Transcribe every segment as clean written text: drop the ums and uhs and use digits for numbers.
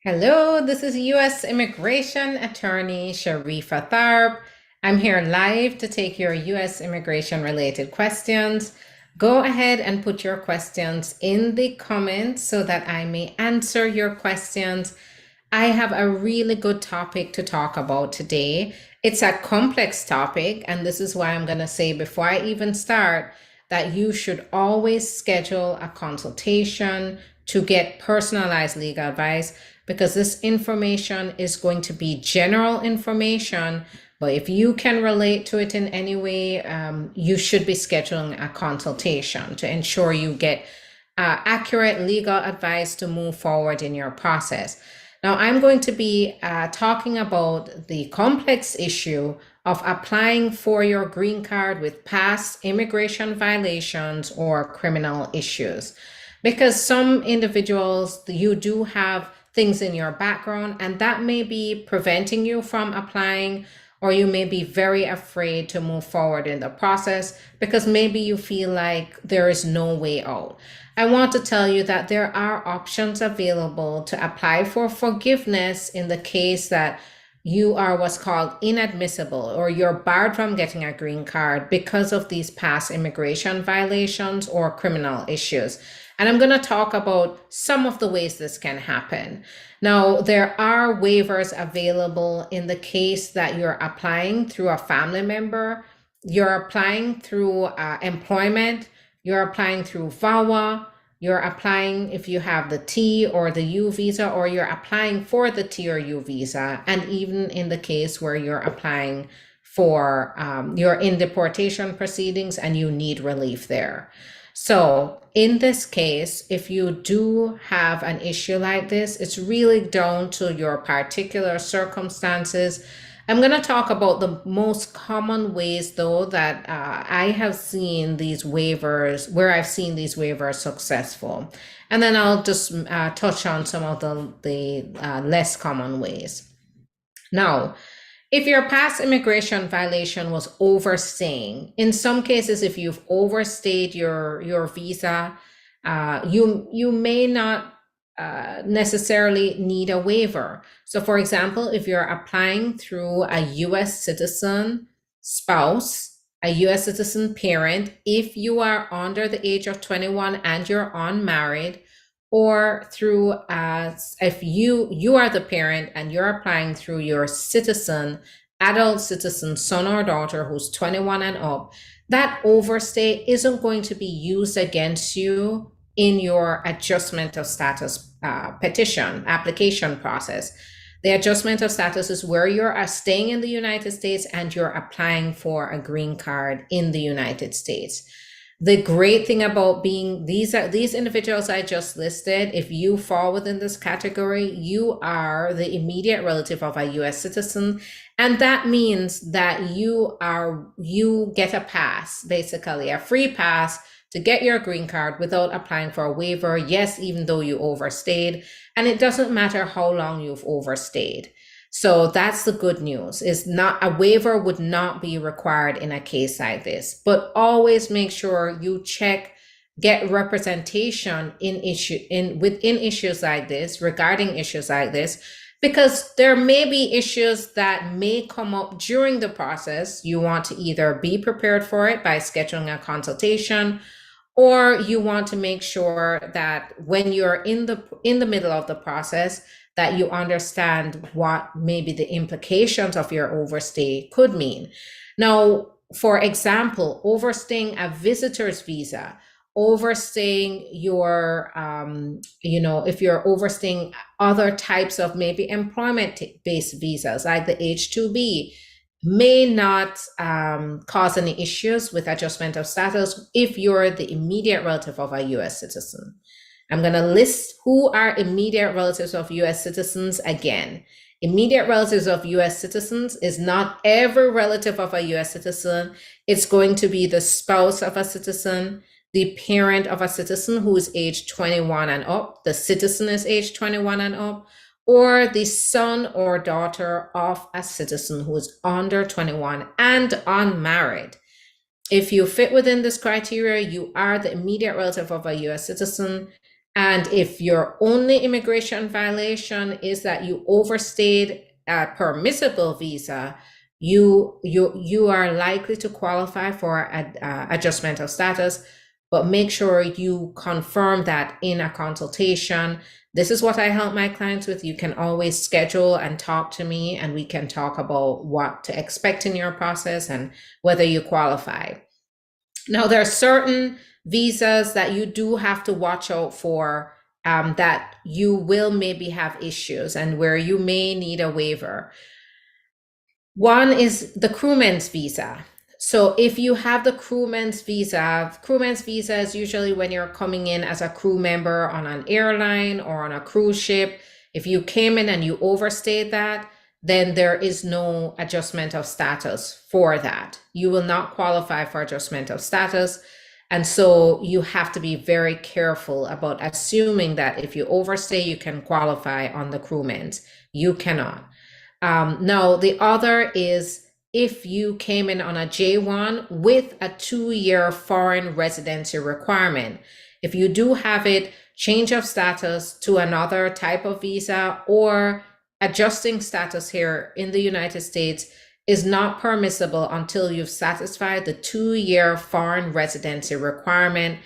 Hello, this is U.S. Immigration Attorney Sharifa Tharpe. I'm here live to take your U.S. immigration related questions. Go ahead and put your questions in the comments so that I may answer your questions. I have a really good topic to talk about today. It's a complex topic, and this is why I'm going to say before I even start that you should always schedule a consultation to get personalized legal advice because this information is going to be general information. But if you can relate to it in any way, you should be scheduling a consultation to ensure you get accurate legal advice to move forward in your process. Now, I'm going to be talking about the complex issue of applying for your green card with past immigration violations or criminal issues. Because some individuals, you do have things in your background, and that may be preventing you from applying, or you may be very afraid to move forward in the process because maybe you feel like there is no way out. I want to tell you that there are options available to apply for forgiveness in the case that you are what's called inadmissible or you're barred from getting a green card because of these past immigration violations or criminal issues. And I'm going to talk about some of the ways this can happen. Now, there are waivers available in the case that you're applying through a family member, you're applying through employment, you're applying through VAWA, you're applying if you have the T or the U visa, or you're applying for the T or U visa, and even in the case where you're applying for you're in deportation proceedings and you need relief there. So in this case, if you do have an issue like this, it's really down to your particular circumstances. I'm going to talk about the most common ways, though, that I have seen these waivers, where I've seen these waivers successful. And then I'll just touch on some of the less common ways. Now, if your past immigration violation was overstaying, in some cases, if you've overstayed your visa, you may not necessarily need a waiver. So, for example, if you're applying through a U.S. citizen spouse, a U.S. citizen parent, if you are under the age of 21 and you're unmarried, or through if you are the parent and you're applying through your adult citizen son or daughter who's 21 and up, that overstay isn't going to be used against you in your adjustment of status petition application process. The adjustment of status is where you're staying in the United States and you're applying for a green card in the United States. The great thing about being these individuals I just listed, if you fall within this category, you are the immediate relative of a U.S. citizen. And that means that you get a pass, basically a free pass to get your green card without applying for a waiver. Yes, even though you overstayed, and it doesn't matter how long you've overstayed. So that's the good news, is not a waiver would not be required in a case like this, but always make sure you get representation within issues like this, regarding issues like this, because there may be issues that may come up during the process. You want to either be prepared for it by scheduling a consultation, or you want to make sure that when you're in the middle of the process, that you understand what maybe the implications of your overstay could mean. Now, for example, overstaying a visitor's visa, overstaying your, if you're overstaying other types of maybe employment-based visas like the H-2B, may not cause any issues with adjustment of status if you're the immediate relative of a U.S. citizen. I'm going to list who are immediate relatives of U.S. citizens again. Immediate relatives of U.S. citizens is not every relative of a U.S. citizen. It's going to be the spouse of a citizen, the parent of a citizen who is age 21 and up, the citizen is age 21 and up, or the son or daughter of a citizen who is under 21 and unmarried. If you fit within this criteria, you are the immediate relative of a U.S. citizen. And if your only immigration violation is that you overstayed a permissible visa, you are likely to qualify for adjustment of status, but make sure you confirm that in a consultation. This is what I help my clients with. You can always schedule and talk to me, and we can talk about what to expect in your process and whether you qualify. Now, there are certain visas that you do have to watch out for, that you will maybe have issues and where you may need a waiver. One is the crewman's visa. So if you have the crewman's visa is usually when you're coming in as a crew member on an airline or on a cruise ship. If you came in and you overstayed that, then there is no adjustment of status for that. You will not qualify for adjustment of status. And so you have to be very careful about assuming that if you overstay, you can qualify on the crewman's. You cannot. Now, the other is if you came in on a J1 with a 2-year foreign residency requirement. If you do have it, change of status to another type of visa or adjusting status here in the United States is not permissible until you've satisfied the 2-year foreign residency requirement.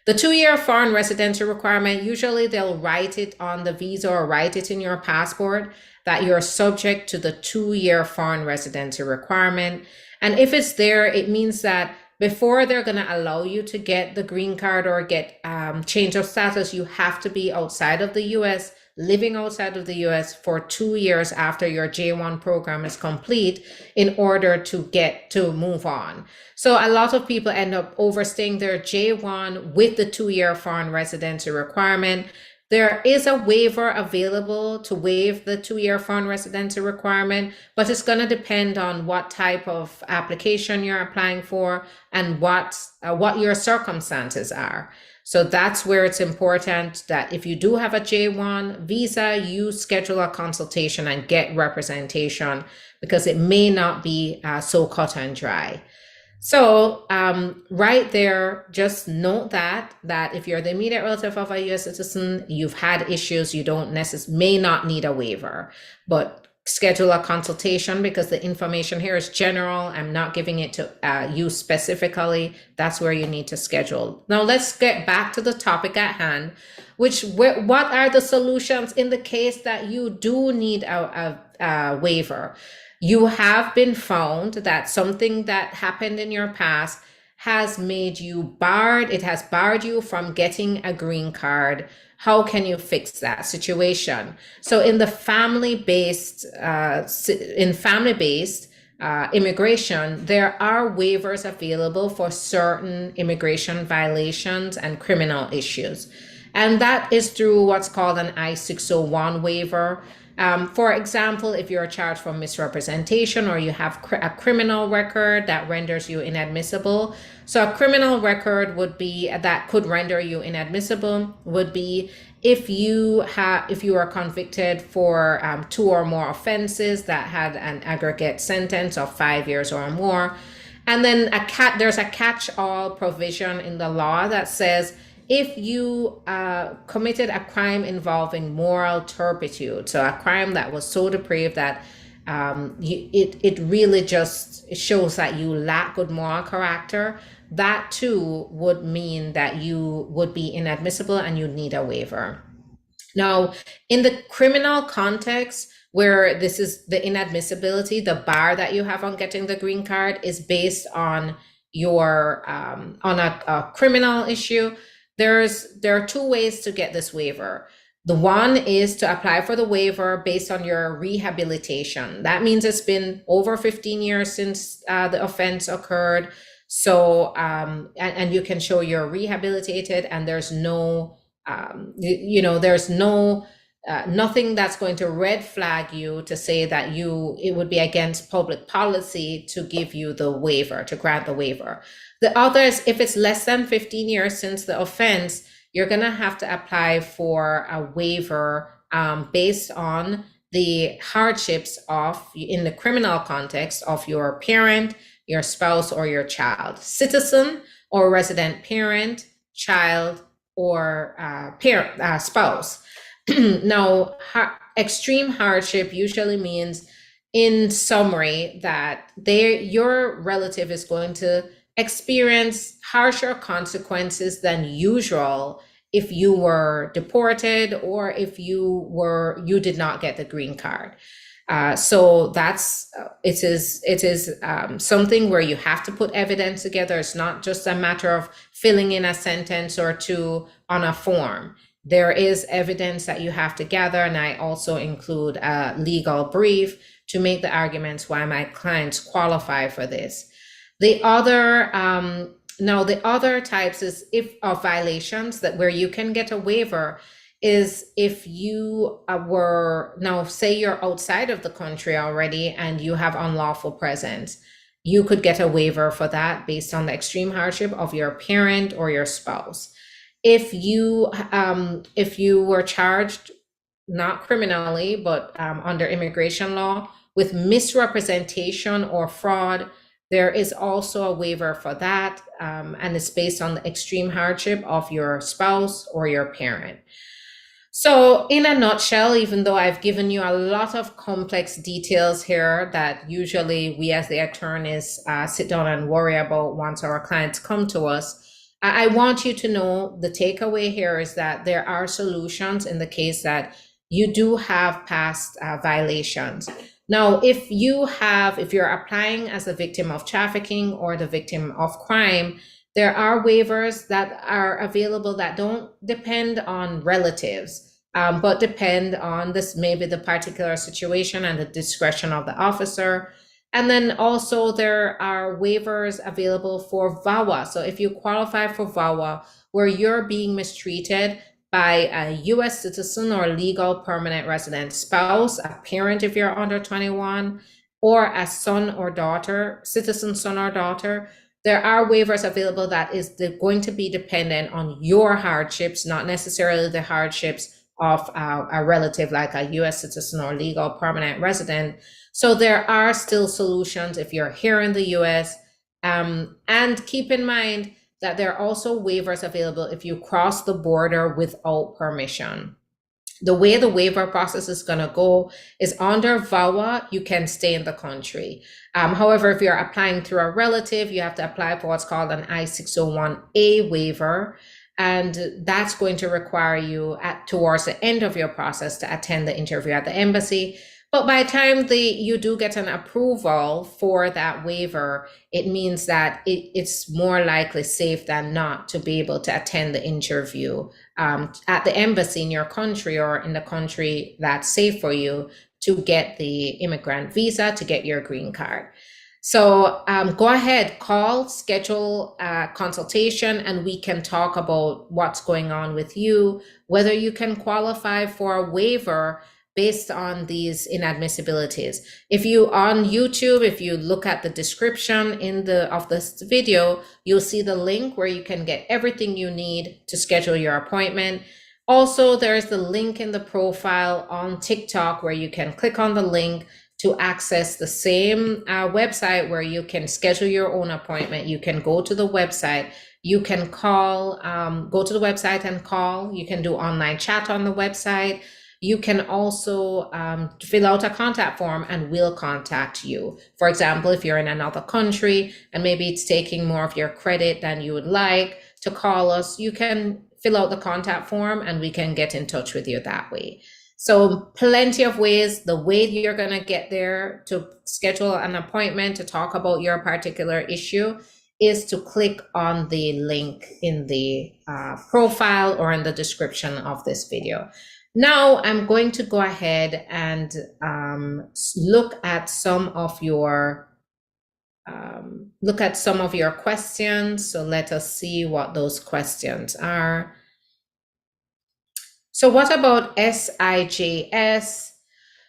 The 2-year foreign residency requirement, usually they'll write it on the visa or write it in your passport that you're subject to the 2-year foreign residency requirement. And if it's there, it means that before they're going to allow you to get the green card or get change of status, you have to be outside of the US, living outside of the US for 2 years after your J1 program is complete in order to get to move on. So a lot of people end up overstaying their J1 with the 2-year foreign residency requirement. There is a waiver available to waive the 2-year foreign residency requirement, but it's going to depend on what type of application you're applying for and what your circumstances are. So that's where it's important that if you do have a J1 visa, you schedule a consultation and get representation because it may not be so cut and dry. So right there, just note that if you're the immediate relative of a U.S. citizen, you've had issues, you may not need a waiver, but schedule a consultation because the information here is general. I'm not giving it to you specifically. That's where you need to schedule. Now let's get back to the topic at hand, what are the solutions in the case that you do need a waiver? You have been found that something that happened in your past has made you barred. It has barred you from getting a green card. How can you fix that situation? So in the family-based immigration, there are waivers available for certain immigration violations and criminal issues. And that is through what's called an I-601 waiver. For example, if you're charged for misrepresentation or you have a criminal record that renders you inadmissible. So a criminal record that could render you inadmissible would be if you are convicted for 2 or more offenses that had an aggregate sentence of 5 years or more. And then there's a catch-all provision in the law that says if you committed a crime involving moral turpitude, so a crime that was so depraved that it really just shows that you lack good moral character, that too would mean that you would be inadmissible and you need a waiver. Now, in the criminal context, where this is the inadmissibility, the bar that you have on getting the green card is based on on a criminal issue. There are 2 ways to get this waiver. The one is to apply for the waiver based on your rehabilitation. That means it's been over 15 years since the offense occurred. So, and you can show you're rehabilitated and there's no, nothing that's going to red flag you to say that it would be against public policy to give you the waiver, to grant the waiver. The other is if it's less than 15 years since the offense, you're going to have to apply for a waiver based on the hardships in the criminal context of your parent, your spouse, or your child, citizen or resident parent, child, or spouse. Now, extreme hardship usually means, in summary, that your relative is going to experience harsher consequences than usual if you were deported or if you did not get the green card. So it is something where you have to put evidence together. It's not just a matter of filling in a sentence or two on a form. There is evidence that you have to gather, and I also include a legal brief to make the arguments why my clients qualify for this. The other types of violations that where you can get a waiver is if you say you're outside of the country already and you have unlawful presence. You could get a waiver for that based on the extreme hardship of your parent or your spouse. If you were charged, not criminally, but under immigration law, with misrepresentation or fraud, there is also a waiver for that, and it's based on the extreme hardship of your spouse or your parent. So in a nutshell, even though I've given you a lot of complex details here that usually we as the attorneys sit down and worry about once our clients come to us, I want you to know the takeaway here is that there are solutions in the case that you do have past violations. Now, if you're applying as a victim of trafficking or the victim of crime, there are waivers that are available that don't depend on relatives, but depend on maybe the particular situation and the discretion of the officer. And then also there are waivers available for VAWA. So if you qualify for VAWA, where you're being mistreated by a US citizen or legal permanent resident spouse, a parent if you're under 21, or a son or daughter, citizen son or daughter, there are waivers available that is going to be dependent on your hardships, not necessarily the hardships of a relative like a US citizen or legal permanent resident. So there are still solutions if you're here in the US. And keep in mind that there are also waivers available if you cross the border without permission. The way the waiver process is going to go is under VAWA, you can stay in the country. However, if you're applying through a relative, you have to apply for what's called an I-601A waiver. And that's going to require you towards the end of your process to attend the interview at the embassy. But by the time you do get an approval for that waiver, it means that it's more likely safe than not to be able to attend the interview at the embassy in your country or in the country that's safe for you to get the immigrant visa, to get your green card. So go ahead, schedule a consultation, and we can talk about what's going on with you, whether you can qualify for a waiver based on these inadmissibilities. If you on YouTube, if you look at the description of this video, you'll see the link where you can get everything you need to schedule your appointment. Also, there's the link in the profile on TikTok where you can click on the link to access the same website where you can schedule your own appointment. You can go to the website, you can call, go to the website and call, you can do online chat on the website. You can also fill out a contact form and we'll contact you. For example, if you're in another country and maybe it's taking more of your credit than you would like to call us, you can fill out the contact form and we can get in touch with you that way. So plenty of ways. The way you're going to get there to schedule an appointment to talk about your particular issue is to click on the link in the profile or in the description of this video. Now I'm going to go ahead and look at some of your questions. So let us see what those questions are. So what about SIJS?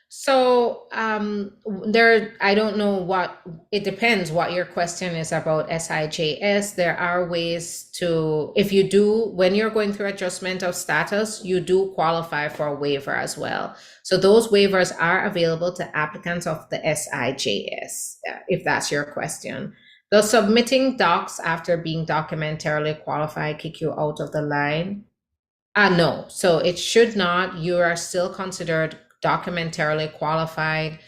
So I don't know it depends what your question is about SIJS. There are ways to, when you're going through adjustment of status, you do qualify for a waiver as well. So those waivers are available to applicants of the SIJS, if that's your question. Does submitting docs after being documentarily qualified kick you out of the line? No, so it should not. You are still considered documentarily qualified.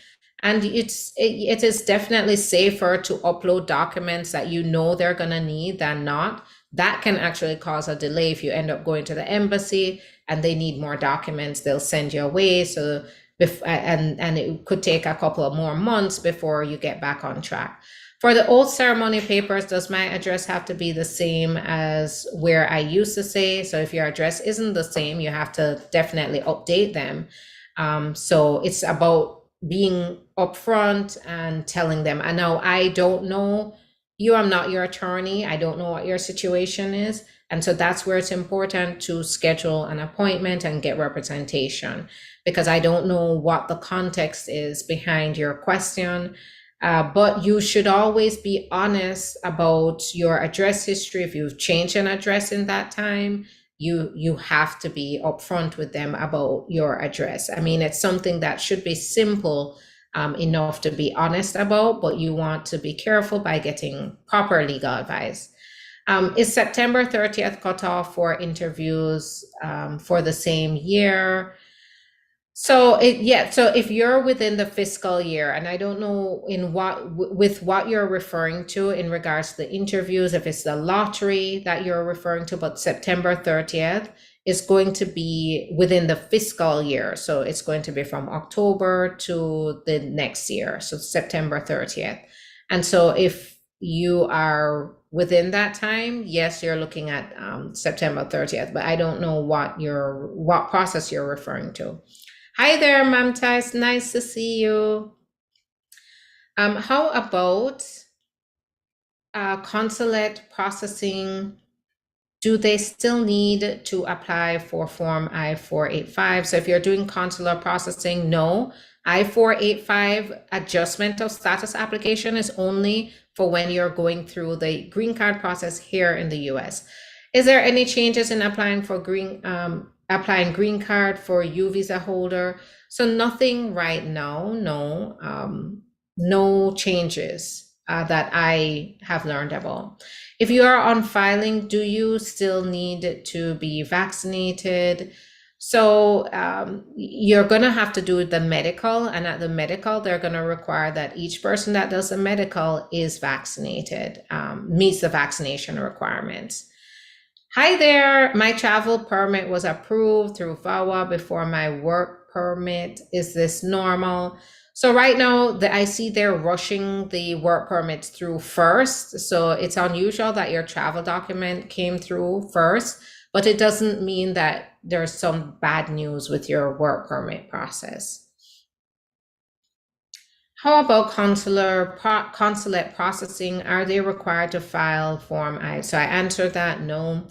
And it is definitely safer to upload documents that you know they're going to need than not. That can actually cause a delay if you end up going to the embassy and they need more documents, they'll send you away. So, and it could take a couple of more months before you get back on track. For the oath ceremony papers, does my address have to be the same as where I used to say? So if your address isn't the same, you have to definitely update them. So it's about being upfront and telling them. I know I don't know you, I'm not your attorney. I don't know what your situation is. And so that's where it's important to schedule an appointment and get representation, because I don't know what the context is behind your question. But you should always be honest about your address history. If you've changed an address in that time, you have to be upfront with them about your address. I mean, it's something that should be simple enough to be honest about, but you want to be careful by getting proper legal advice. Is September 30th cutoff for interviews for the same year? So if you're within the fiscal year, and I don't know with what you're referring to in regards to the interviews, if it's the lottery that you're referring to, but September 30th is going to be within the fiscal year. So it's going to be from October to the next year, so September 30th. And so if you are within that time, yes, you're looking at September 30th, but I don't know what process you're referring to. Hi there, Mamta. It's nice to see you. How about consulate processing? Do they still need to apply for Form I-485? So if you're doing consular processing, no. I-485 adjustment of status application is only for when you're going through the green card process here in the US. Is there any changes in applying for applying green card for U visa holder? So nothing right now, no changes that I have learned about. If you are on filing, do you still need to be vaccinated? So you're going to have to do the medical, and at the medical, they're going to require that each person that does the medical is vaccinated, meets the vaccination requirements. Hi there, my travel permit was approved through VAWA before my work permit. Is this normal? So right now, I see they're rushing the work permits through first. So it's unusual that your travel document came through first, but it doesn't mean that there's some bad news with your work permit process. How about consulate processing? Are they required to file Form I? So I answered that, no.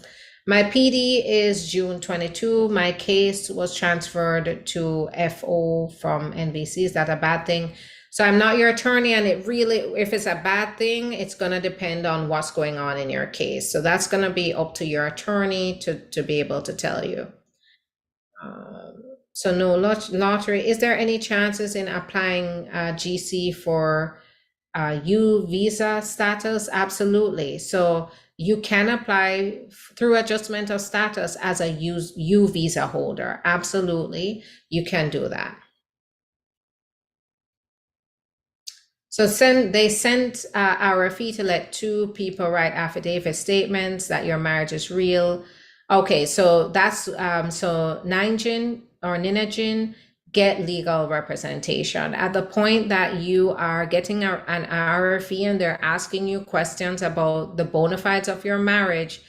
My PD is June 22. My case was transferred to FO from NBC. Is that a bad thing? So I'm not your attorney, and it really, if it's a bad thing, it's going to depend on what's going on in your case. So that's going to be up to your attorney to be able to tell you. So no lottery. Is there any chances in applying GC for U visa status? Absolutely. So you can apply through adjustment of status as a U visa holder. Absolutely, you can do that. So they sent RFE to let 2 people write affidavit statements that your marriage is real. Okay, so that's so Nanjin or Ninajin, get legal representation. At the point that you are getting an RFE and they're asking you questions about the bona fides of your marriage,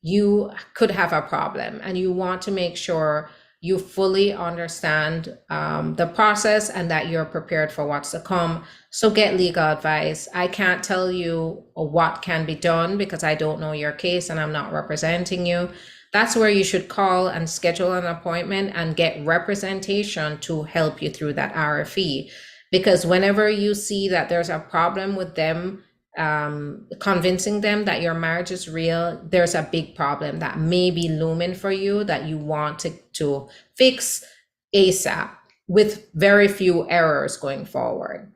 you could have a problem, and you want to make sure you fully understand the process and that you're prepared for what's to come. So get legal advice. I can't tell you what can be done because I don't know your case and I'm not representing you. That's where you should call and schedule an appointment and get representation to help you through that RFE. Because whenever you see that there's a problem with them, convincing them that your marriage is real, there's a big problem that may be looming for you that you want to fix ASAP with very few errors going forward.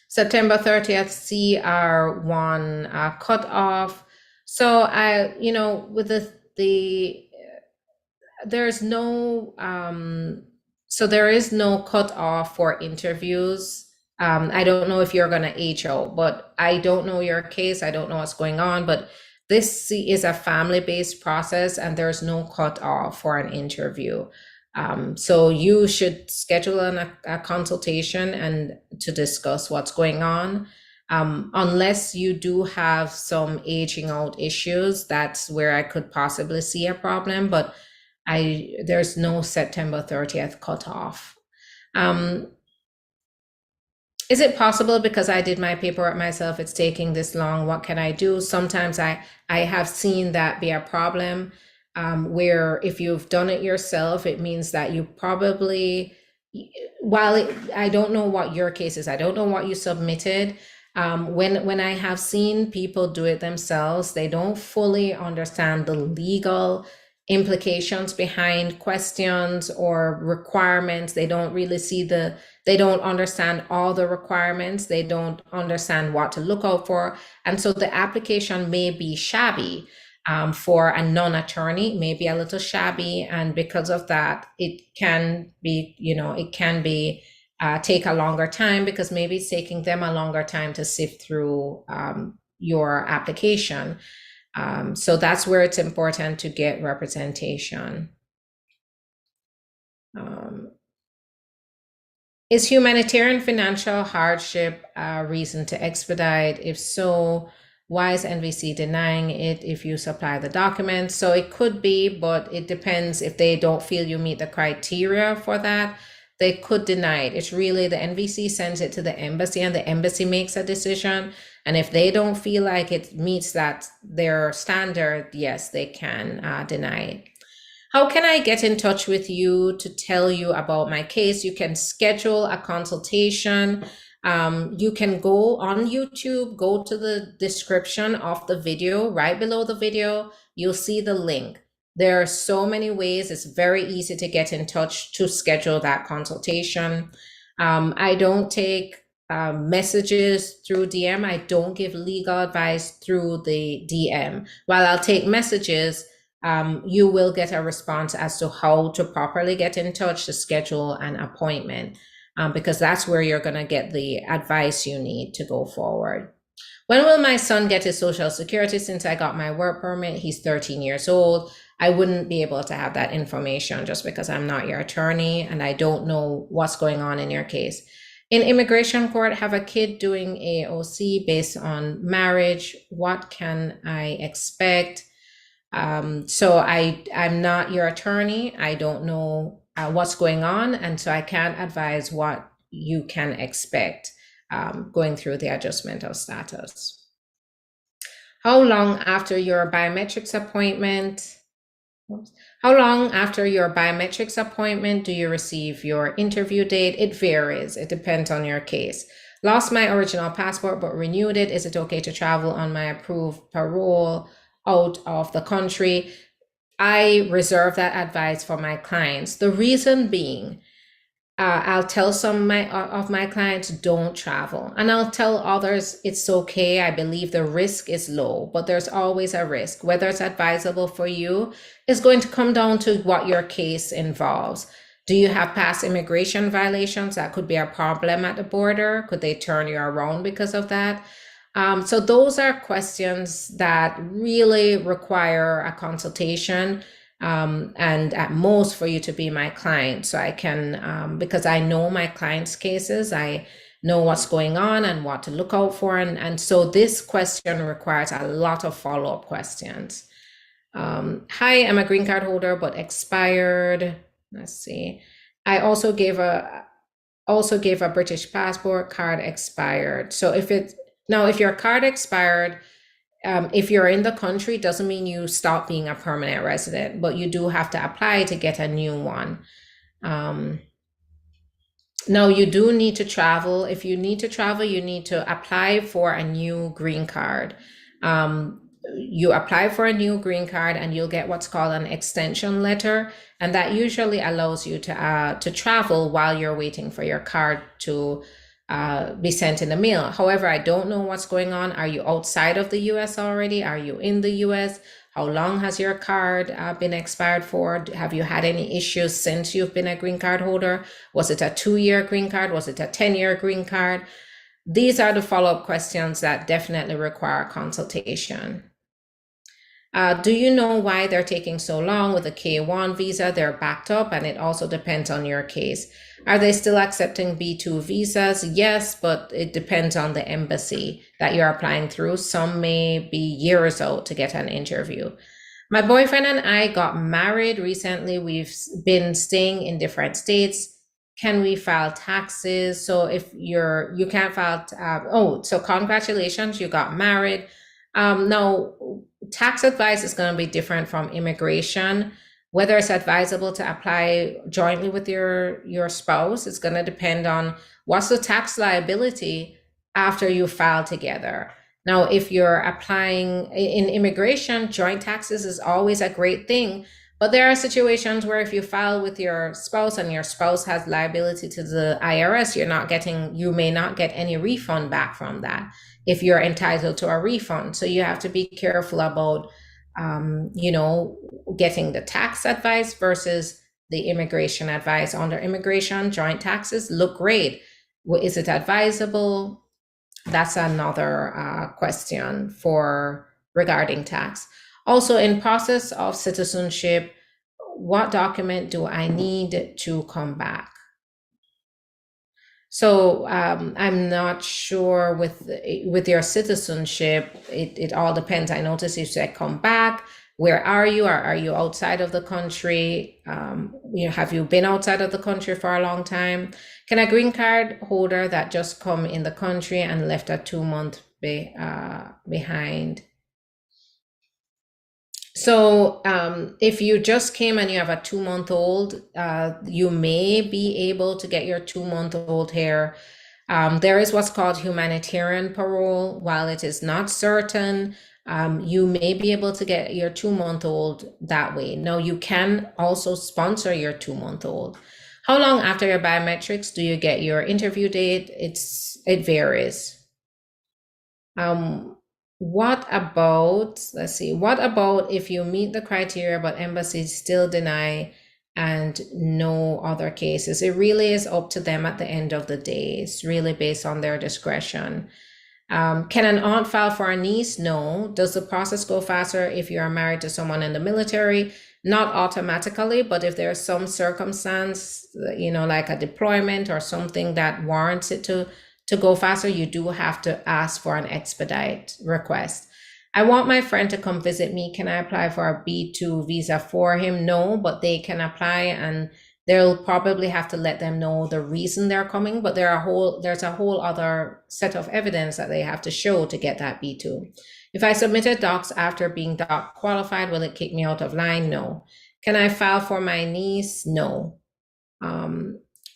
September 30th, CR1 cutoff. So with the the there's no so there is no cutoff for interviews. I don't know if you're gonna age out, but I don't know your case. I don't know what's going on, but this is a family-based process and there's no cutoff for an interview. So you should schedule a consultation and to discuss what's going on. Unless you do have some aging out issues, that's where I could possibly see a problem, but there's no September 30th cutoff. Is it possible because I did my paperwork myself, it's taking this long? What can I do? Sometimes I have seen that be a problem, where if you've done it yourself, it means that you probably, I don't know what your case is, I don't know what you submitted. When I have seen people do it themselves, they don't fully understand the legal implications behind questions or requirements. They don't really see they don't understand all the requirements. They don't understand what to look out for. And so the application may be shabby. For a non-attorney, maybe a little shabby. And because of that, it can be, take a longer time because maybe it's taking them a longer time to sift through your application. So that's where it's important to get representation. Is humanitarian financial hardship a reason to expedite? If so, why is NVC denying it if you supply the documents? So it could be, but it depends. If they don't feel you meet the criteria for that, they could deny it. It's really the NVC sends it to the embassy and the embassy makes a decision. And if they don't feel like it meets their standard, yes, they can deny it. How can I get in touch with you to tell you about my case? You can schedule a consultation. You can go on YouTube, go to the description of the video, right below the video, you'll see the link. There are so many ways. It's very easy to get in touch to schedule that consultation. I don't take messages through DM. I don't give legal advice through the DM. While I'll take messages, you will get a response as to how to properly get in touch to schedule an appointment, because that's where you're going to get the advice you need to go forward. When will my son get his Social Security? Since I got my work permit, he's 13 years old. I wouldn't be able to have that information just because I'm not your attorney and I don't know what's going on in your case. In immigration court, have a kid doing AOC based on marriage. What can I expect? So I'm not your attorney. I don't know what's going on. And so I can't advise what you can expect going through the adjustment of status. How long after your biometrics appointment? How long after your biometrics appointment do you receive your interview date? It varies. It depends on your case. Lost my original passport but renewed it. Is it okay to travel on my approved parole out of the country? I reserve that advice for my clients. The reason being, I'll tell some of my clients don't travel, and I'll tell others it's okay. I believe the risk is low, but there's always a risk. Whether it's advisable for you is going to come down to what your case involves. Do you have past immigration violations? That could be a problem at the border. Could they turn you around because of that? So those are questions that really require a consultation, and at most for you to be my client. So I can, because I know my clients' cases, I know what's going on and what to look out for. And so this question requires a lot of follow-up questions. Hi, I'm a green card holder, but expired. Let's see. I also gave a British passport, card expired. So if your card expired, if you're in the country, doesn't mean you stop being a permanent resident, but you do have to apply to get a new one. Now you do need to travel. If you need to travel, you need to apply for a new green card. You apply for a new green card and you'll get what's called an extension letter. And that usually allows you to travel while you're waiting for your card to be sent in the mail. However, I don't know what's going on. Are you outside of the US already? Are you in the US? How long has your card been expired for? Have you had any issues since you've been a green card holder? Was it a 2-year green card? Was it a 10-year green card? These are the follow-up questions that definitely require consultation. Do you know why they're taking so long with a K1 visa? They're backed up, and it also depends on your case. Are they still accepting B2 visas? Yes, but it depends on the embassy that you're applying through. Some may be years out to get an interview. My boyfriend and I got married recently. We've been staying in different states. Can we file taxes? So if you can't file, so congratulations, you got married. Now, tax advice is going to be different from immigration. Whether it's advisable to apply jointly with your spouse, it's going to depend on what's the tax liability after you file together. Now, if you're applying in immigration, joint taxes is always a great thing. But there are situations where if you file with your spouse and your spouse has liability to the IRS, you may not get any refund back from that if you're entitled to a refund. So you have to be careful about, getting the tax advice versus the immigration advice. Under immigration, joint taxes look great. Is it advisable? That's another question regarding tax. Also, in process of citizenship, what document do I need to come back? So I'm not sure with your citizenship. It all depends. I noticed you said come back. Where are you? Are you outside of the country? Have you been outside of the country for a long time? Can a green card holder that just come in the country and left a 2-month behind? So if you just came and you have a 2-month-old, you may be able to get your 2-month-old here. There is what's called humanitarian parole. While it is not certain, you may be able to get your 2-month-old that way. Now, you can also sponsor your 2-month-old. How long after your biometrics do you get your interview date? It varies. What about if you meet the criteria but embassies still deny and no other cases? It really is up to them at the end of the day. It's really based on their discretion. Can an aunt file for a niece? No. Does the process go faster if you are married to someone in the military? Not automatically, but if there's some circumstance, like a deployment or something that warrants it to go faster, you do have to ask for an expedite request. I want my friend to come visit me. Can I apply for a B2 visa for him? No, but they can apply, and they'll probably have to let them know the reason they're coming, but there's a whole other set of evidence that they have to show to get that B2. If I submitted docs after being doc qualified, will it kick me out of line? No. Can I file for my niece? No.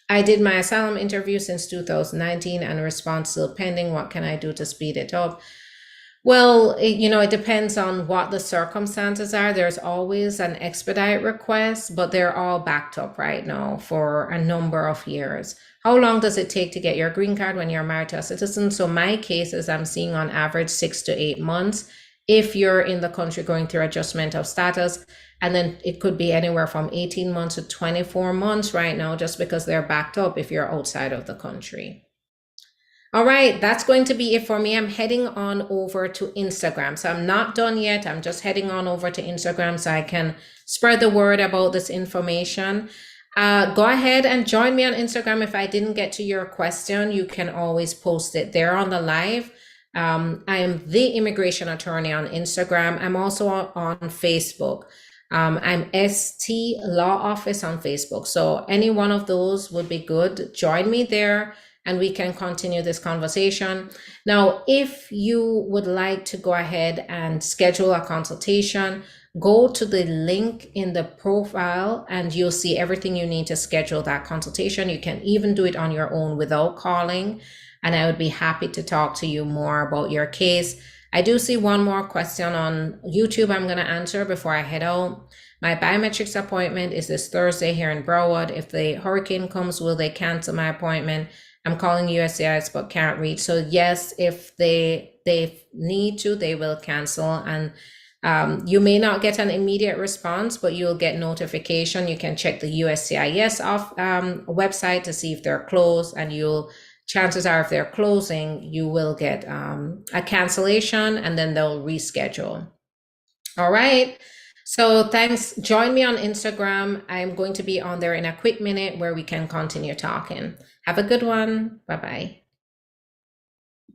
I did my asylum interview since 2019 and response still pending. What can I do to speed it up? Well, it depends on what the circumstances are. There's always an expedite request, but they're all backed up right now for a number of years. How long does it take to get your green card when you're married to a citizen? So my cases, I'm seeing on average 6 to 8 months if you're in the country going through adjustment of status. And then it could be anywhere from 18 months to 24 months right now, just because they're backed up if you're outside of the country. All right, that's going to be it for me. I'm heading on over to Instagram. So I'm not done yet. I'm just heading on over to Instagram so I can spread the word about this information. Go ahead and join me on Instagram. If I didn't get to your question, you can always post it there on the live. I am the immigration attorney on Instagram. I'm also on Facebook. I'm ST Law Office on Facebook. So any one of those would be good. Join me there and we can continue this conversation. Now, if you would like to go ahead and schedule a consultation, go to the link in the profile and you'll see everything you need to schedule that consultation. You can even do it on your own without calling, and I would be happy to talk to you more about your case. I do see one more question on YouTube I'm going to answer before I head out. My biometrics appointment is this Thursday here in Broward. If the hurricane comes, will they cancel my appointment? I'm calling USCIS but can't reach. So yes, if they need to, they will cancel. And You may not get an immediate response, but you'll get notification. You can check the USCIS website to see if they're closed, and chances are if they're closing, you will get a cancellation, and then they'll reschedule. All right. So thanks. Join me on Instagram. I'm going to be on there in a quick minute where we can continue talking. Have a good one. Bye-bye.